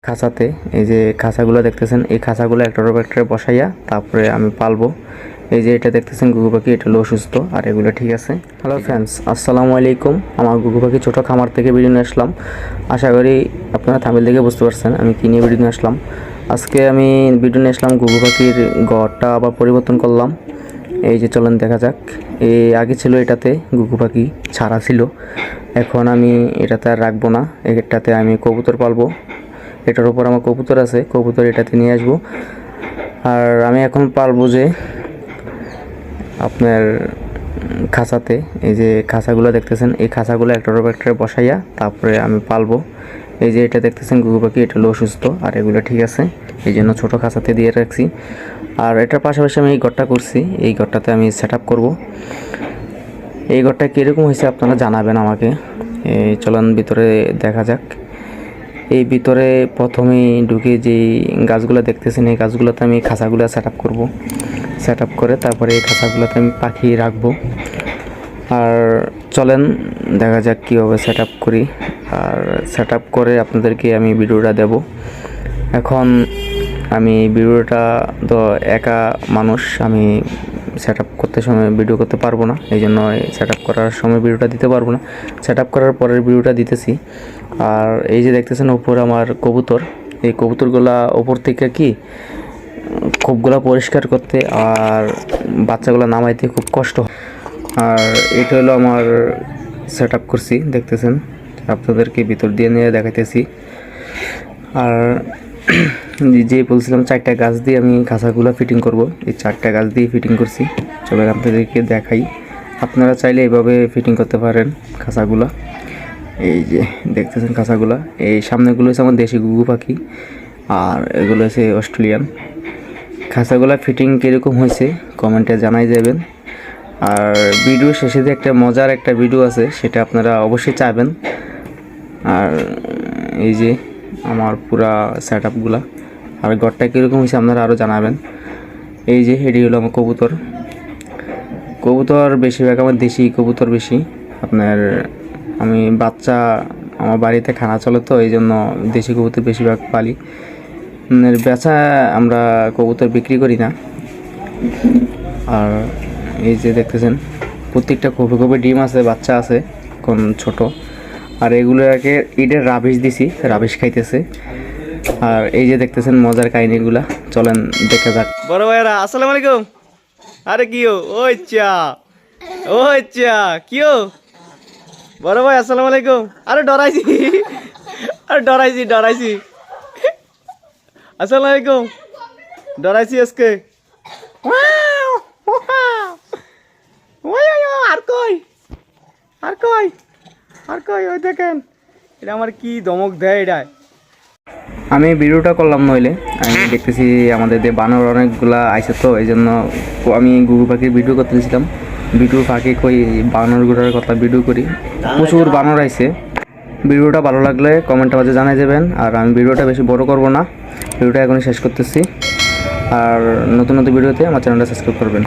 খাঁচাতে এই যে খাঁচাগুলো দেখতেছেন, এই খাঁচাগুলো একটার উপর একটা বসাইয়া তারপরে আমি পালবো। এই যে এটা দেখতেছেন ঘুঘু পাখি, এটা হলো অসুস্থ আর এগুলো ঠিক আছে। হ্যালো ফ্রেন্ডস, আসসালামু আলাইকুম। আমার ঘুঘু পাখি ছোটো খামার থেকে ভিডিও নিয়ে আসলাম। আশা করি আপনারা থাম্বনেল দেখে বুঝতে পারছেন আমি কী নিয়ে ভিডিও নিয়ে আসলাম। আজকে আমি ভিডিও নিয়ে আসলাম ঘুঘু পাখির ঘরটা আবার পরিবর্তন করলাম। এই যে চলেন দেখা যাক। এই আগে ছিল এটাতে ঘুঘু পাখি ছাড়া ছিল, এখন আমি এটাতে আর রাখবো না, এটাতে আমি কবুতর পালবো। এটার উপর আমার কবুতর আছে, কবুতর এটাতে নিয়ে আসবো। আর আমি এখন পালবো যে আপনার খাঁচাতে, এই যে খাঁচাগুলো দেখতেছেন, এই খাঁচাগুলো একটার উপর একটা বসাইয়া তারপরে আমি পালবো। এই যে এটা দেখতেছেন ঘুঘু পাখি, এটা হলো অসুস্থ আর এগুলো ঠিক আছে, এই জন্য ছোটো খাঁচাতে দিয়ে রাখছি। আর এটার পাশাপাশি আমি এই ঘরটা করছি, এই ঘরটাতে আমি সেট আপ করবো। এই ঘরটা কীরকম হয়েছে আপনারা জানাবেন আমাকে। এই চলন ভিতরে দেখা যাক। এই ভিতরে প্রথমেই ঢুকে যেই গাছগুলো দেখতেছেন, এই গাছগুলোতে আমি খাঁচাগুলো সেট আপ করবো। সেট আপ করে তারপরে এই খাঁচাগুলোতে আমি পাখি রাখবো। আর চলেন দেখা যাক কীভাবে সেট আপ করি। আর সেট আপ করে আপনাদেরকে আমি ভিডিওটা দেব। এখন আমি ভিডিওটা তো একা মানুষ, আমি সেট আপ করতে সময় ভিডিও করতে পারবো না, এই জন্য সেট আপ করার সময় ভিডিওটা দিতে পারবো না। সেট আপ করার পরের ভিডিওটা দিতেছি। আর এই যে দেখতেছেন উপর আমার কবুতর, এই কবুতরগুলা উপর থেকে কি খোপগুলা পরিষ্কার করতে আর বাচ্চাগুলো নামাইতে খুব কষ্ট। আর এটা হলো আমার সেট আপ করছি, দেখতেছেন, আপনাদেরকে ভিতর দিয়ে নিয়ে দেখাইতেছি। আর যে বলছিলাম 4টা গাছ দিয়ে আমি খাঁচাগুলো ফিটিং করব, এই 4টা গাছ দিয়ে ফিটিং করছি। চলে আপনাদেরকে দেখাই। আপনারা চাইলে এইভাবে ফিটিং করতে পারেন খাঁচাগুলো। এই যে দেখতেছেন খাঁচাগুলো, এই সামনেগুলো হচ্ছে আমার দেশি ঘুঘু পাখি আর এগুলো হচ্ছে অস্ট্রেলিয়ান। খাঁচাগুলো ফিটিং কীরকম হয়েছে কমেন্টে জানাই যাবেন। আর ভিডিও শেষে যে একটা মজার একটা ভিডিও আছে সেটা আপনারা অবশ্যই চাইবেন। আর এই যে আমার পুরা সেট আপগুলা আর ঘরটা কীরকম হয়েছে আপনারা আরও জানাবেন। এই যে এটি হলো আমার কবুতর। কবুতর বেশিরভাগ আমার দেশি কবুতর বেশি। আপনার আমি বাচ্চা আমার বাড়িতে খানা চলে, তো এই জন্য দেশি কবুতর বেশিরভাগ পালি। বেচা আমরা কবুতর বিক্রি করি না। আর এই যে দেখতেছেন প্রত্যেকটা খোপে খোপে ডিম আছে, বাচ্চা আছে এখন ছোট। আর এগুলোকে ইটের রাবিশ দিছি, রাবিশ খাইতেছে। আর এই যে দেখতেছেন মজার কাহিনীগুলা, চলেন দেখা যাক। বড় ভাইরা আসসালামু আলাইকুম। আরে কিও ওই চা কিও বড় ভাই আসসালামু আলাইকুম। আরে ডরাইছি, আরে ডরাইছি আসসালামু আলাইকুম, ডরাইছি আজকে। আর কই ওই দেখেন, এটা আমার কি ধমক দেয় এটা। আমি ভিডিওটা করলাম, নইলে আমি দেখতেছি আমাদের দিয়ে বানর অনেকগুলা আইছে, তো এই জন্য আমি ঘুঘু পাখির ভিডিও করতেছিলাম। ভিডিও ফাঁকে কই বানরগুলোর কথা ভিডিও করি, প্রচুর বানর আইছে। ভিডিওটা ভালো লাগলে কমেন্টের মাঝে জানাই যাবেন। আর আমি ভিডিওটা বেশি বড় করব না, ভিডিওটা এখনই শেষ করতেছি। আর নতুন নতুন ভিডিওতে আমার চ্যানেলটা সাবস্ক্রাইব করবেন।